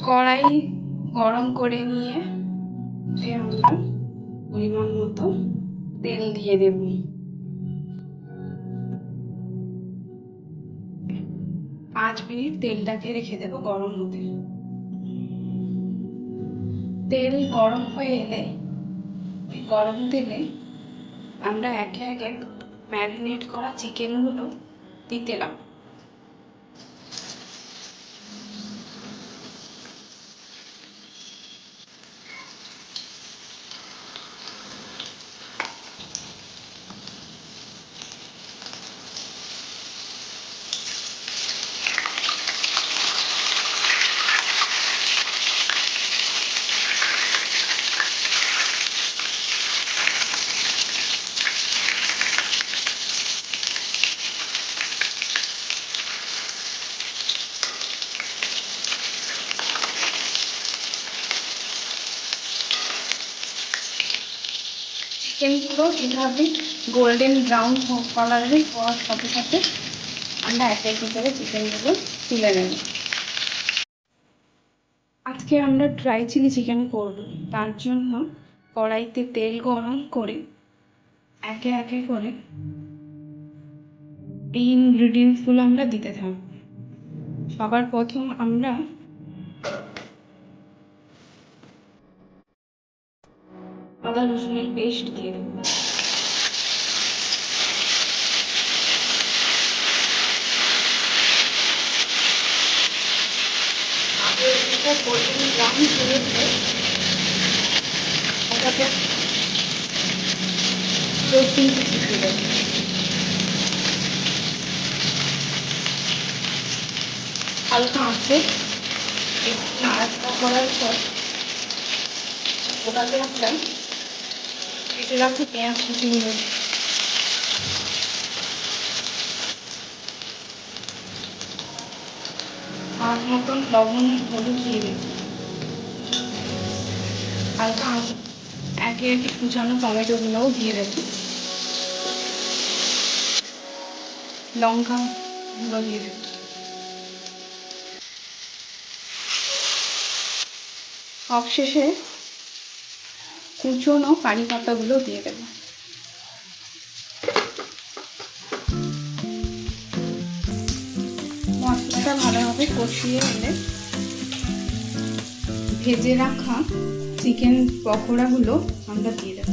কড়াই গরম করে নিয়ে আমরা পরিমাণ মতো তেল দিয়ে দেব। 5 মিনিট তেলটাকে রেখে দেব গরম হতে। তেল গরম হয়ে এলে গরম তেলে আমরা একে একে ম্যারিনেট করা চিকেনগুলো দিতে লাগবো। চিকেনগুলো এভাবে গোল্ডেন ব্রাউন কালারের হওয়ার সাথে সাথে আমরা এক এক করে চিকেনগুলো তুলে নেব। আজকে আমরা ড্রাই চিলি চিকেন করব। তার জন্য কড়াইতে তেল গরম করে একে একে করে এই ইনগ্রিডিয়েন্টসগুলো আমরা দিতে থাকব। সবার প্রথম আমরা আদা রসুনের পেস্ট দিয়ে দেব। এটা গোল্ডেন ব্রাউন করে ওটাকে 2-3 পিস দিয়ে দেব। হালকা আঁচে একটু নাড়াচাড়া করার পর ওটাকে আমরা কেটে রাখি পেঁয়াজ কুচিগুলো আর মতন লবণ হলুদ দিয়ে দেব। হালকা একে একে কুচানো টমেটোগুলোও দিয়ে দেব। লঙ্কা গুঁড়ো দিয়ে দেব। সবশেষে কুচনো কারি পাতাগুলো দিয়ে দেব। মশলাটা ভালোভাবে কষিয়ে এলে ভেজে রাখা চিকেন পকোড়াগুলো আমরা দিয়ে দেব।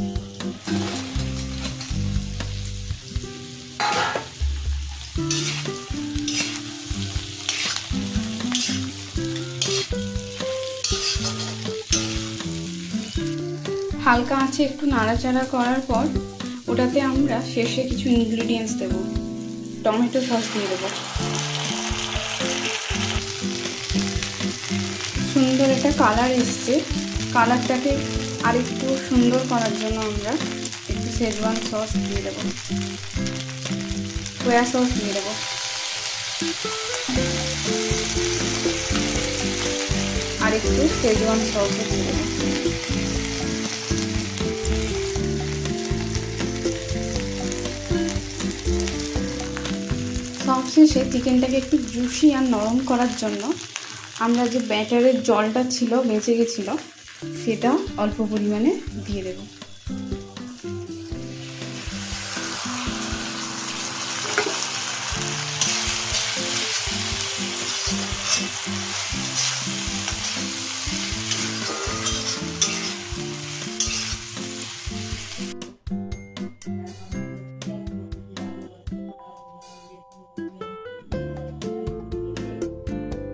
হালকা আঁচে একটু নাড়াচাড়া করার পর ওটাতে আমরা শেষে কিছু ইনগ্রিডিয়েন্টস দেব। টমেটো সস দিয়ে দেবো। সুন্দর একটা কালার এসছে। কালারটাকে আরেকটু সুন্দর করার জন্য আমরা একটু শেজওয়ান সস দিয়ে দেবো, সোয়া সস দিয়ে দেবো। আর একটু শেজওয়ান সসও দিয়ে দেবো। সবশেষে চিকেনটাকে একটু জুসি আর নরম করার জন্য আমরা যে ব্যাটারের জলটা ছিল বেঁচে গেছিলো সেটা অল্প পরিমাণে দিয়ে দেবো।